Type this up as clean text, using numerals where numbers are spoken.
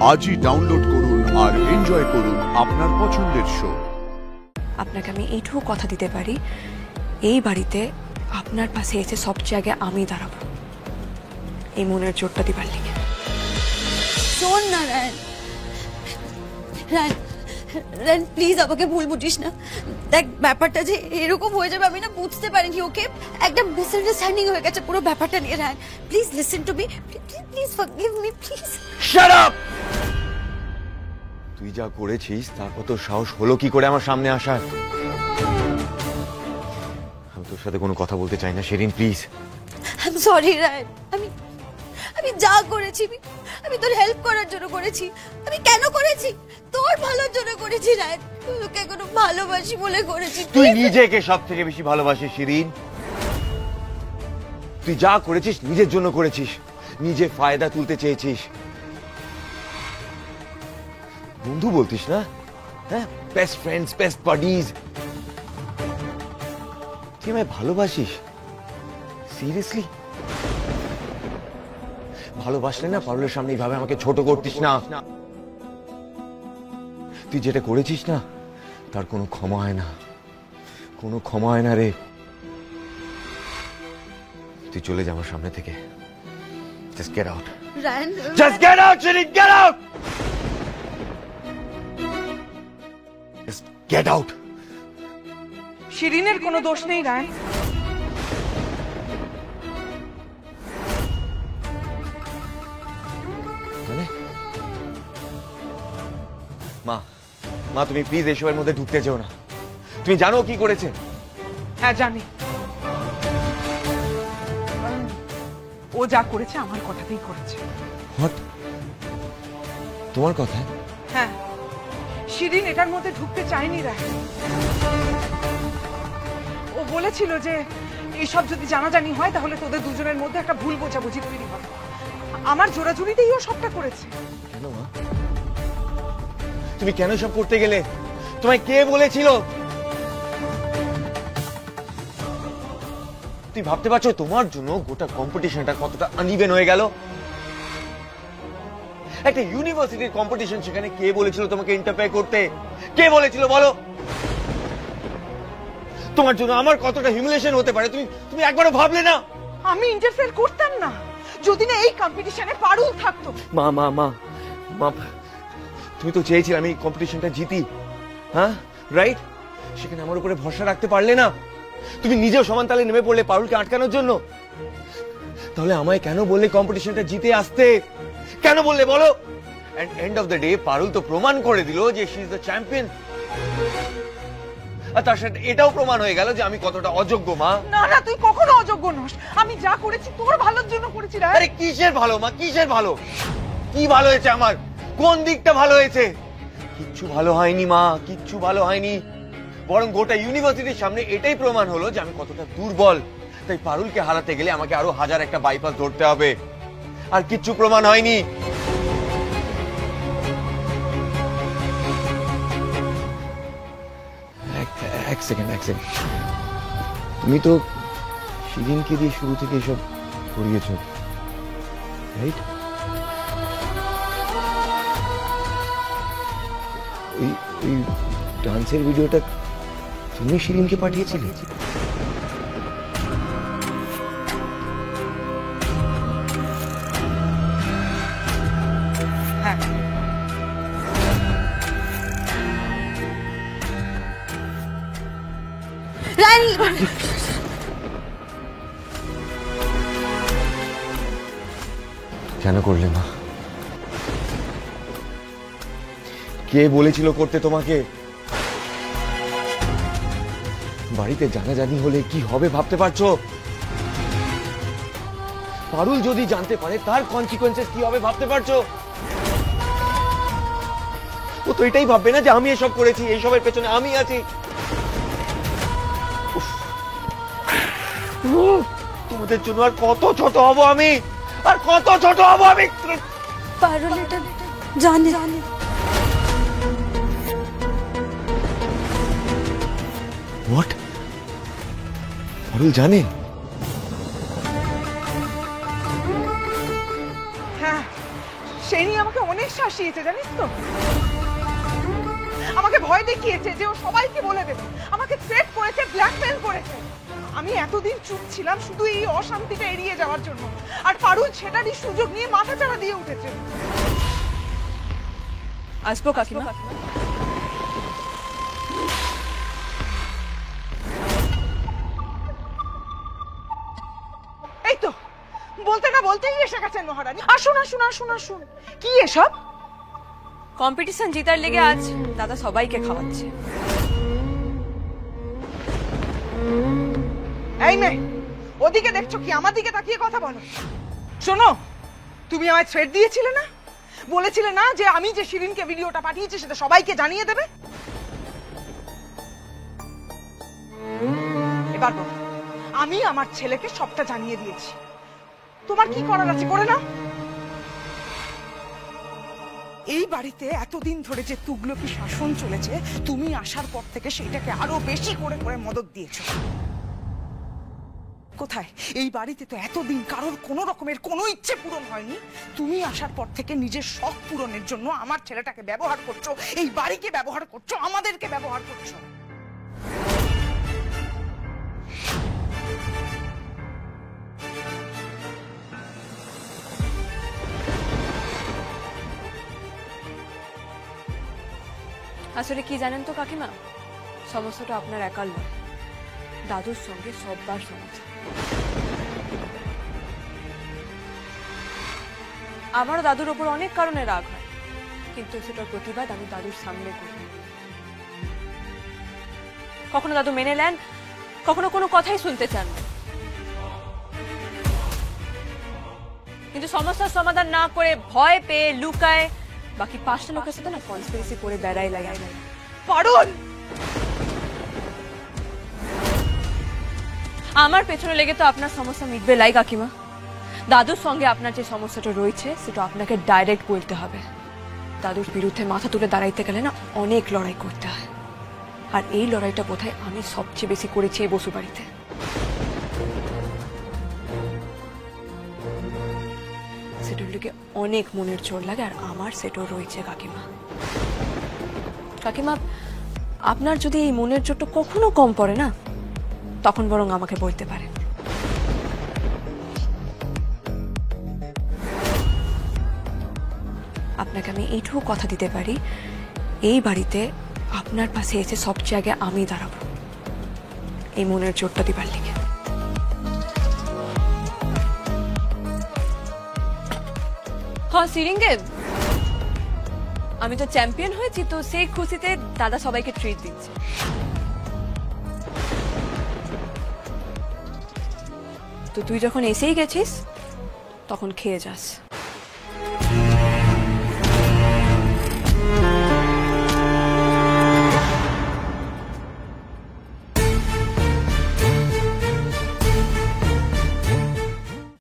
আজই ডাউনলোড করুন আর এনজয় করুন আপনার পছন্দের শো। আপনাকে আমি এইটুকু কথা দিতে পারি, এই বাড়িতে আপনার পাশে এসে সবচেয়ে আগে আমি দাঁড়াবো, এই মনের জোরটা দিবার লিগে। শোন না রায়ন, রায়ন রায়ন প্লিজ আমাকে ভুল বুঝিস না। দেখ ব্যাপারটা যে এরকম হয়ে যাবে আমি না বুঝতে পারিনি। ওকে একটা মিসআন্ডারস্ট্যান্ডিং হয়ে গেছে পুরো ব্যাপারটা নিয়ে। Rayan please listen to me, please forgive me please. Shut up! তুই যা করেছিস তার কত সাহস হলো কি করে আমার সামনে আসার? আমি তোর সাথে কোনো কথা বলতে চাই না Shirin, please. I am sorry Rayan, আমি যা করেছি আমি তোর হেল্প করার জন্য করেছি। আমি কেন করেছি? তোর ভালোর জন্য করেছি রায়ন, তোকে কোনো ভালোবাসি বলে করেছি। তুই নিজেকে সব থেকে বেশি ভালোবাসিস শিরিন। তুই যা করেছিস নিজের জন্য করেছিস, নিজে ফায়দা তুলতে চেয়েছিস। বন্ধু বলতিস না, হ্যাঁ, বেস্ট ফ্রেন্ডস, বেস্ট বাডিজ। তুই আমায় ভালোবাসিস? সিরিয়াসলি? ভালোবাসলে না পারুলের সামনে এইভাবে আমাকে ছোট করতিস না। তুই যেটা করেছিস না তার কোনো ক্ষমা হয় না, কোনো ক্ষমা হয় না রে। তুই চলে যা আমার সামনে থেকে। Just get out. Rayan Just get out, Shirin, get out! Just get out. শিরিনের কোনো দোষ নেই রায়ন। মানে? মা তুমি প্লিজ এসবের মধ্যে ঢুকতে যেও না। তুমি জানো কি করেছে? হ্যাঁ জানি, ও যা করেছে আমার কথাতেই করেছে। What? তোমার কথা? হ্যাঁ, শিরিন এটার মধ্যে ঢুকতে চায়নি রায়ন। ও বলেছিল যে এইসব যদি জানাজানি হয় তাহলে তোদের দুজনের মধ্যে একটা ভুল বোঝাবুঝি তৈরি হবে। আমার জোরাজুরিতেই ও সবটা করেছে। কেন মা? তুমি কেন সব করতে গেলে? তোমায় কে বলেছিল? তুই ভাবতে পারছো তোমার জন্য গোটা কম্পিটিশনটা কতটা আনইভেন হয়ে গেল? একটা ইউনিভার্সিটির কম্পিটিশন, সেখানে কে বলেছিল তোমাকে ইন্টারফেয়ার করতে? কে বলেছিল বলো? তোমার জন্য আমার কতটা হিউমিলিয়েশন হতে পারে তুমি একবারও ভাবলে না? আমি ইন্টারফেয়ার করতাম না যদি না এই কম্পিটিশনে পারুল থাকতো। মা মা মা মা তুমি তো চেয়েছিলে আমি কম্পিটিশনটা জিতি, হ্যাঁ রাইট? সেখানে আমার উপরে ভরসা রাখতে পারলে না। তুমি নিজেও সমান তালে নেমে পড়লে পারুলকে আটকানোর জন্য। তাহলে আমায় কেন বললে কম্পিটিশনটা জিতে আসতে? কেন বললে বলো? And end of the day Parul তো প্রমাণ করে দিল যে শি ইজ দ্য চ্যাম্পিয়ন। আর তার সাথে এটাও প্রমাণ হয়ে গেল যে আমি কতটা অযোগ্য। মা না না, তুই কখনো অযোগ্য নস। আমি যা করেছি তোর ভালোর জন্য করেছি রায়ন। আরে কিসের ভালো মা, কিসের ভালো? কি ভালো হয়েছে আমার? কোন দিকটা ভালো হয়েছে? কিচ্ছু ভালো হয়নি মা, কিচ্ছু ভালো হয়নি। বরং গোটা ইউনিভার্সিটির সামনে এটাই প্রমাণ হলো যে আমি কতটা দুর্বল। তাই পারুলকে হারাতে গেলে আমাকে আরো হাজার একটা বাইপাস ধরতে হবে। আর কিচ্ছু প্রমাণ হয়নি। এক সেকেন্ড তুমি তো শিরিনকে দিয়ে শুরু থেকে এসব করিয়েছ, রাইট? ওই ডান্সের ভিডিওটা তুমি শিরিনকে পাঠিয়েছিলে? হ্যাঁ, রায়ন কেন করলে মা? কে বলেছিল করতে তোমাকে? বাড়িতে জানাজানি হলে কি হবে ভাবতে পারছো? পারুল যদি জানতে পারে তার কনসিকুয়েন্সেস কি হবে ভাবতে পারছো? ও তো এটাই ভাববে না যে আমি এসব করেছি, এইসবের পেছনে আমি আছি। তোমাদের জন্য আর কত ছোট হব আমি, আর কত ছোট হব আমি। পারুল এটা জানে। হোয়াট? পারুল জানে? হ্যাঁ, সে নিয়ে আমাকে অনেক অনেক শাসিয়েছে জানিস তো, আমাকে ভয় দেখিয়েছে যে ও সবাইকে বলে দেবে, আমাকে থ্রেট করেছে, ব্ল্যাকমেল করেছে। আমি এতদিন চুপ ছিলাম শুধু এই অশান্তিটা এড়িয়ে যাওয়ার জন্য, আর পারুল সেটারই সুযোগ নিয়ে মাথাচাড়া দিয়ে উঠেছে। আসবো কাকিমা? এই তো বলতে না বলতেই এসে গেছেন মহারানী। আসুন আসুন আসুন আসুন। কি এসব? কম্পিটিশন জিতার লেগে আজ দাদা সবাইকে খাওয়াচ্ছে। এই মেয়ে, ওদিকে দেখছো কি, আমার দিকে তাকিয়ে কথা বলো। শোনো, তুমি আমায় থ্রেট দিয়েছিলে না, বলেছিলে না যে আমি যে শিরিনকে ভিডিওটা পাঠিয়েছি সেটা সবাইকে জানিয়ে দেবে। এবার বলো, আমি আমার ছেলেকে সবটা জানিয়ে দিয়েছি, তোমার কি করার আছে করে নাও। এই বাড়িতে এতদিন ধরে যে তুগলকি শাসন চলেছে, তুমি আসার পর থেকে সেটাকে আরো বেশি করে করে মদত দিয়েছো। কোথায় এই বাড়িতে তো এতদিন কারোর কোনো রকমের কোনো ইচ্ছে পূরণ হয়নি, তুমি আসার পর থেকে নিজের শখ পূরণের জন্য আমার ছেলেটাকে ব্যবহার করছো, এই বাড়িকে ব্যবহার করছো, আমাদেরকে ব্যবহার করছো। আসলে কি জানেন তো কাকিমা, সমস্যাটা আপনার একার নয়, দাদুর সঙ্গে সববার সমস্যা। আমারও দাদুর ওপর অনেক কারণে রাগ হয়, কিন্তু সেটার প্রতিবাদ আমি দাদুর সামনে করি। কখনো দাদু মেনে নেন, কখনো কোনো কথাই শুনতে চান না। কিন্তু সমস্যার সমাধান না করে ভয় পেয়ে লুকায়, বাকি 5টা লোকের সাথে না কনস্পিরেসি করে বেড়াই লাগাই। পারুল, আমার পেছনে লেগে তো আপনার সমস্যা মিটবে লাই কাকিমা। দাদুর সঙ্গে আপনার যে সমস্যাটা রয়েছে সেটা আপনাকে ডাইরেক্ট বলতে হবে। দাদুর বিরুদ্ধে মাথা তুলে দাঁড়াইতে গেলে না অনেক লড়াই করতে হয়, আর এই লড়াইটা বোধহয় আমি সবচেয়ে বেশি করেছি এই বসু বাড়িতে। সেটার লেগে অনেক মনের জোর লাগে, আর আমার সেটাও রয়েছে কাকিমা। কাকিমা, আপনার যদি এই মনের জোরটা কখনো কম পড়ে না, তখন বরং আমাকে বলতে পারেন। আপনাকে আমি এইটুকু কথা দিতে পারি, এই বাড়িতে আপনার পাশে এসে সবচেয়ে আগে আমি দাঁড়াবো এই মনের জোরটা দিবার লিগে। হ্যাঁ সিরিঙ্গে, আমি তো চ্যাম্পিয়ন হয়েছি, তো সেই খুশিতে দাদা সবাইকে ট্রিট দিচ্ছে। তো তুই যখন এসেই গেছিস তখন খেয়ে যাস।